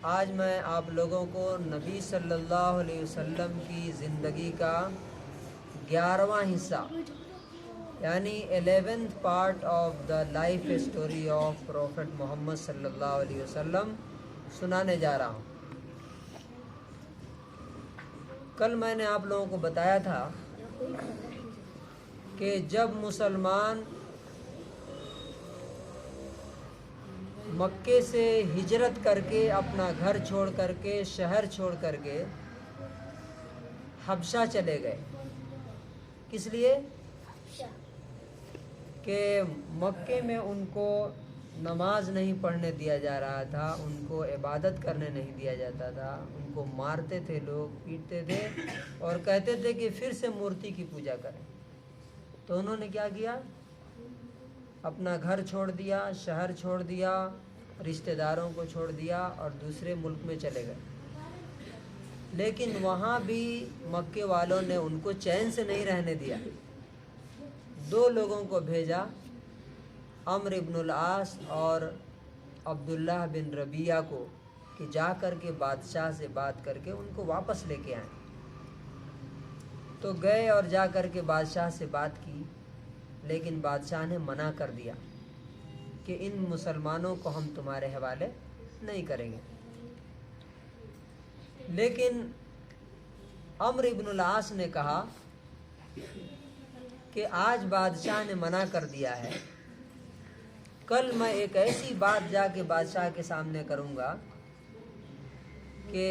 آج میں آپ لوگوں کو نبی صلی اللہ علیہ وسلم کی زندگی کا 11واں حصہ یعنی 11th part of the life story of prophet Muhammad صلی اللہ علیہ وسلم سنانے جا رہا ہوں۔ کل میں نے آپ لوگوں کو بتایا تھا کہ جب مسلمان مکے سے ہجرت کر کے اپنا گھر چھوڑ کر کے شہر چھوڑ کر کے حبشہ چلے گئے، کس لیے؟ کہ مکے میں ان کو نماز نہیں پڑھنے دیا جا رہا تھا، ان کو عبادت کرنے نہیں دیا جاتا تھا، ان کو مارتے تھے، لوگ پیٹتے تھے اور کہتے تھے کہ پھر سے مورتی کی پوجا کریں۔ تو انہوں نے کیا کیا؟ اپنا گھر چھوڑ دیا، شہر چھوڑ دیا، رشتہ داروں کو چھوڑ دیا اور دوسرے ملک میں چلے گئے۔ لیکن وہاں بھی مکے والوں نے ان کو چین سے نہیں رہنے دیا۔ 2 لوگوں کو بھیجا، عمرو بن العاص اور عبداللہ بن ربیعہ کو، کہ جا کر کے بادشاہ سے بات کر کے ان کو واپس لے کے آئیں۔ تو گئے اور جا کر کے بادشاہ سے بات کی، لیکن بادشاہ نے منع کر دیا کہ ان مسلمانوں کو ہم تمہارے حوالے نہیں کریں گے۔ لیکن عمرو بن العاص نے کہا کہ آج بادشاہ نے منع کر دیا ہے، کل میں ایک ایسی بات جا کے بادشاہ کے سامنے کروں گا کہ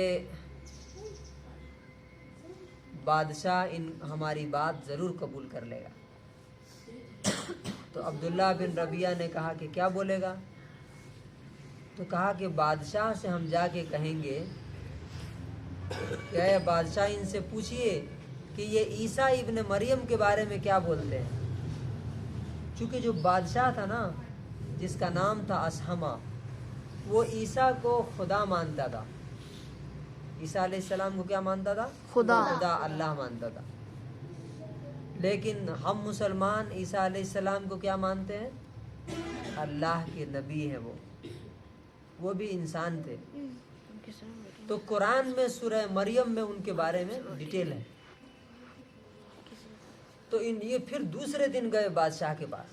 بادشاہ ہماری بات ضرور قبول کر لے گا۔ تو عبداللہ بن ربیعہ نے کہا کہ کیا بولے گا؟ تو کہا کہ بادشاہ سے ہم جا کے کہیں گے کہ اے بادشاہ، ان سے پوچھئے کہ یہ عیسیٰ ابن مریم کے بارے میں کیا بولتے ہیں۔ چونکہ جو بادشاہ تھا نا، جس کا نام تھا اسحمہ، وہ عیسیٰ کو خدا مانتا تھا۔ عیسیٰ علیہ السلام کو کیا مانتا تھا؟ خدا اللہ مانتا تھا۔ لیکن ہم مسلمان عیسیٰ علیہ السلام کو کیا مانتے ہیں؟ اللہ کے نبی ہیں، وہ بھی انسان تھے۔ تو قرآن میں سورہ مریم میں ان کے بارے میں ڈیٹیل ہے۔ تو یہ پھر دوسرے دن گئے بادشاہ کے پاس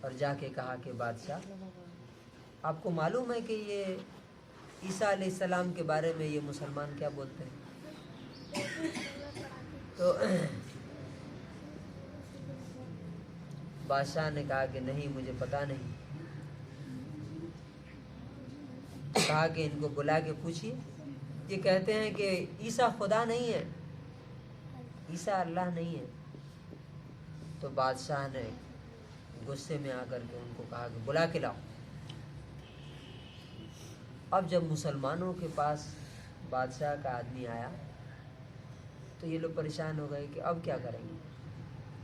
اور جا کے کہا کہ بادشاہ، آپ کو معلوم ہے کہ یہ عیسیٰ علیہ السلام کے بارے میں یہ مسلمان کیا بولتے ہیں؟ تو بادشاہ نے کہا کہ نہیں، مجھے پتا نہیں۔ کہا کہ ان کو بلا کے پوچھیے، یہ کہتے ہیں کہ عیسیٰ خدا نہیں ہے، عیسیٰ اللہ نہیں ہے۔ تو بادشاہ نے غصے میں آ کر کے ان کو کہا کہ بلا کے لاؤ۔ اب جب مسلمانوں کے پاس بادشاہ کا آدمی آیا تو یہ لوگ پریشان ہو گئے کہ اب کیا کریں گے؟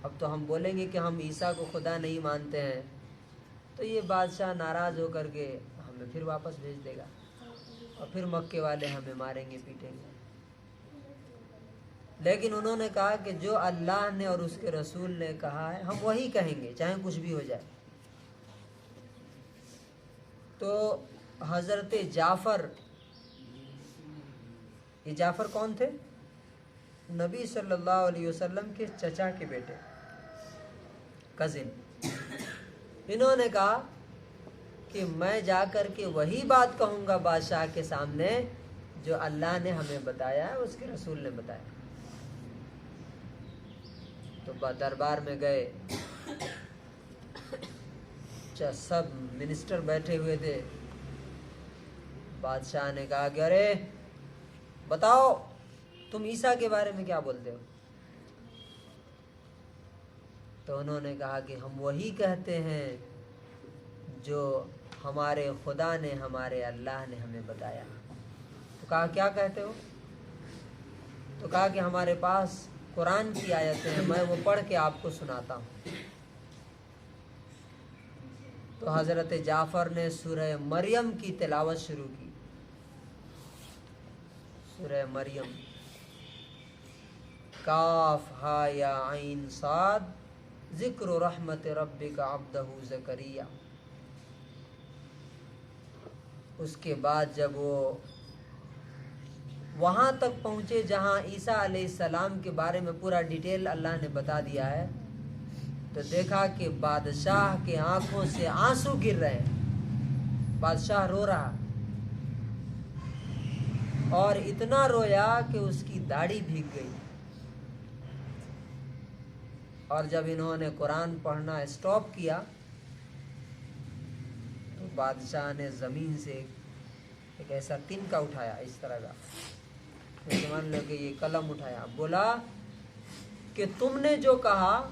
اب تو ہم بولیں گے کہ ہم عیسیٰ کو خدا نہیں مانتے ہیں، تو یہ بادشاہ ناراض ہو کر کے ہمیں پھر واپس بھیج دے گا اور پھر مکے والے ہمیں ماریں گے، پیٹیں گے۔ لیکن انہوں نے کہا کہ جو اللہ نے اور اس کے رسول نے کہا ہے ہم وہی کہیں گے، چاہے کچھ بھی ہو جائے۔ تو حضرت جعفر، یہ جعفر کون تھے؟ نبی صلی اللہ علیہ وسلم کے چچا کے بیٹے، کزن۔ انہوں نے کہا کہ میں جا کر کے وہی بات کہوں گا بادشاہ کے سامنے جو اللہ نے ہمیں بتایا ہے، اس کے رسول نے بتایا۔ تو دربار میں گئے، سب منسٹر بیٹھے ہوئے تھے۔ بادشاہ نے کہا کہ ارے بتاؤ تم عیسیٰ کے بارے میں کیا بولتے ہو؟ تو انہوں نے کہا کہ ہم وہی کہتے ہیں جو ہمارے خدا نے، ہمارے اللہ نے ہمیں بتایا۔ تو کہا کیا کہتے ہو؟ تو کہا کہ ہمارے پاس قرآن کی آیتیں ہیں، میں وہ پڑھ کے آپ کو سناتا ہوں۔ تو حضرت جعفر نے سورہ مریم کی تلاوت شروع کی۔ سورہ مریم، کاف ہا یا عین صاد، ذکر رحمت ربک عبدہ زکریا۔ اس کے بعد جب وہ وہاں تک پہنچے جہاں عیسیٰ علیہ السلام کے بارے میں پورا ڈیٹیل اللہ نے بتا دیا ہے، تو دیکھا کہ بادشاہ کے آنکھوں سے آنسو گر رہے ہیں، بادشاہ رو رہا، اور اتنا رویا کہ اس کی داڑھی بھیگ گئی۔ اور جب انہوں نے قرآن پڑھنا اسٹاپ کیا تو بادشاہ نے زمین سے ایک ایسا تنکا اٹھایا، اس طرح کا، جیسے مان لو کہ یہ قلم اٹھایا، بولا کہ تم نے جو کہا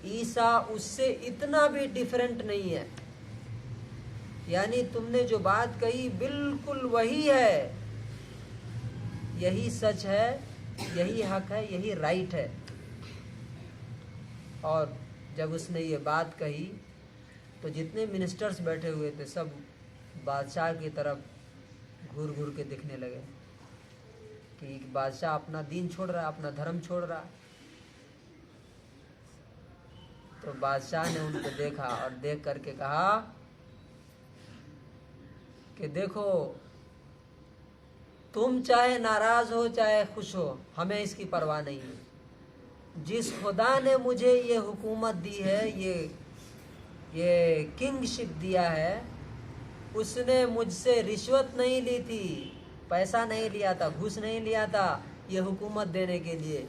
عیسیٰ اس سے اتنا بھی ڈیفرنٹ نہیں ہے، یعنی تم نے جو بات کہی بالکل وہی ہے، یہی سچ ہے، یہی حق ہے، یہی رائٹ ہے۔ اور جب اس نے یہ بات کہی تو جتنے منسٹرز بیٹھے ہوئے تھے سب بادشاہ کی طرف گھور گھور کے دیکھنے لگے کہ بادشاہ اپنا دین چھوڑ رہا ہے، اپنا دھرم چھوڑ رہا ہے۔ تو بادشاہ نے ان کو دیکھا اور دیکھ کر کے کہا کہ دیکھو، تم چاہے ناراض ہو چاہے خوش ہو، ہمیں اس کی پرواہ نہیں ہے۔ جس خدا نے مجھے یہ حکومت دی ہے، یہ کنگ شپ دیا ہے، اس نے مجھ سے رشوت نہیں لی تھی، پیسہ نہیں لیا تھا، گھوس نہیں لیا تھا یہ حکومت دینے کے لیے۔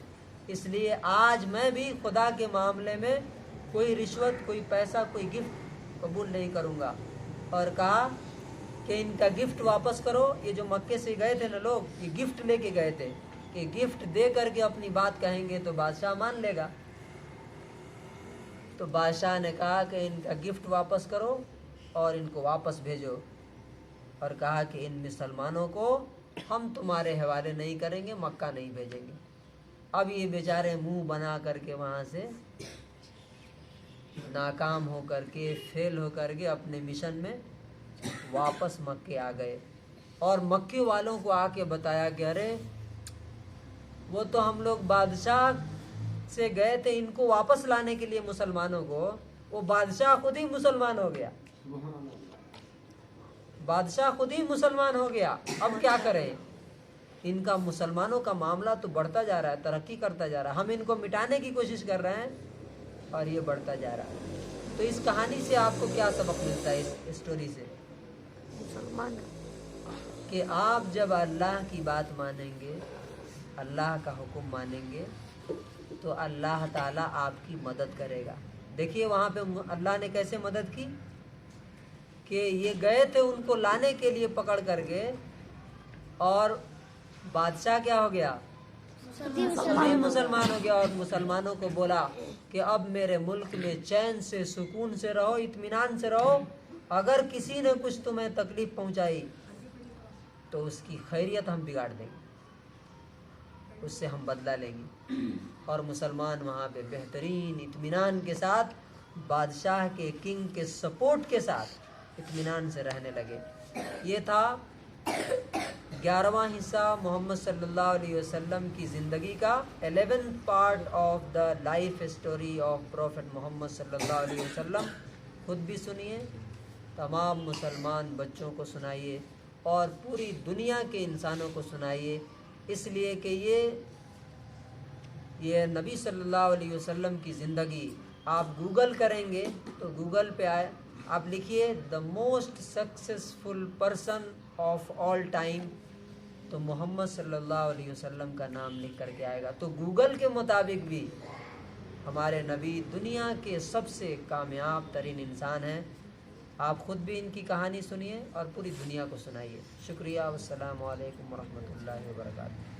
اس لیے آج میں بھی خدا کے معاملے میں کوئی رشوت، کوئی پیسہ، کوئی گفٹ قبول نہیں کروں گا۔ اور کہا کہ ان کا گفٹ واپس کرو۔ یہ جو مکے سے گئے تھے نا لوگ، یہ گفٹ لے کے گئے تھے کہ گفٹ دے کر کے اپنی بات کہیں گے تو بادشاہ مان لے گا۔ تو بادشاہ نے کہا کہ ان کا گفٹ واپس کرو اور ان کو واپس بھیجو، اور کہا کہ ان مسلمانوں کو ہم تمہارے حوالے نہیں کریں گے، مکہ نہیں بھیجیں گے۔ اب یہ بیچارے منہ بنا کر کے وہاں سے ناکام ہو کر کے، فیل ہو کر کے اپنے مشن میں واپس مکے آ گئے، اور مکے والوں کو آ کے بتایا کہ ارے وہ تو ہم لوگ بادشاہ سے گئے تھے ان کو واپس لانے کے لیے مسلمانوں کو، وہ بادشاہ خود ہی مسلمان ہو گیا، بادشاہ خود ہی مسلمان ہو گیا۔ اب کیا کریں؟ ان کا مسلمانوں کا معاملہ تو بڑھتا جا رہا ہے، ترقی کرتا جا رہا ہے، ہم ان کو مٹانے کی کوشش کر رہے ہیں اور یہ بڑھتا جا رہا ہے۔ تو اس کہانی سے آپ کو کیا سبق ملتا ہے، اس اسٹوری سے؟ کہ آپ جب اللہ کی بات مانیں گے، اللہ کا حکم مانیں گے، تو اللہ تعالیٰ آپ کی مدد کرے گا۔ دیکھیے وہاں پہ اللہ نے کیسے مدد کی کہ یہ گئے تھے ان کو لانے کے لیے پکڑ کر کے، اور بادشاہ کیا ہو گیا؟ مسلمان ہو گیا، اور مسلمانوں کو بولا کہ اب میرے ملک میں چین سے، سکون سے رہو، اطمینان سے رہو، اگر کسی نے کچھ تمہیں تکلیف پہنچائی تو اس کی خیریت ہم بگاڑ دیں گے، اس سے ہم بدلہ لیں گے۔ اور مسلمان وہاں پہ بہترین اطمینان کے ساتھ، بادشاہ کے، کنگ کے سپورٹ کے ساتھ اطمینان سے رہنے لگے۔ یہ تھا 11واں حصہ محمد صلی اللہ علیہ وسلم کی زندگی کا، 11th part of the life story of prophet Muhammad صلی اللہ علیہ وسلم۔ خود بھی سنیے، تمام مسلمان بچوں کو سنائیے، اور پوری دنیا کے انسانوں کو سنائیے، اس لیے کہ یہ نبی صلی اللہ علیہ وسلم کی زندگی آپ گوگل کریں گے تو گوگل پہ آئے، آپ لکھیے the most successful person of all time, تو محمد صلی اللہ علیہ وسلم کا نام لکھ کر کے آئے گا۔ تو گوگل کے مطابق بھی ہمارے نبی دنیا کے سب سے کامیاب ترین انسان ہیں۔ آپ خود بھی ان کی کہانی سنیے اور پوری دنیا کو سنائیے۔ شکریہ، والسلام علیکم ورحمۃ اللہ وبرکاتہ۔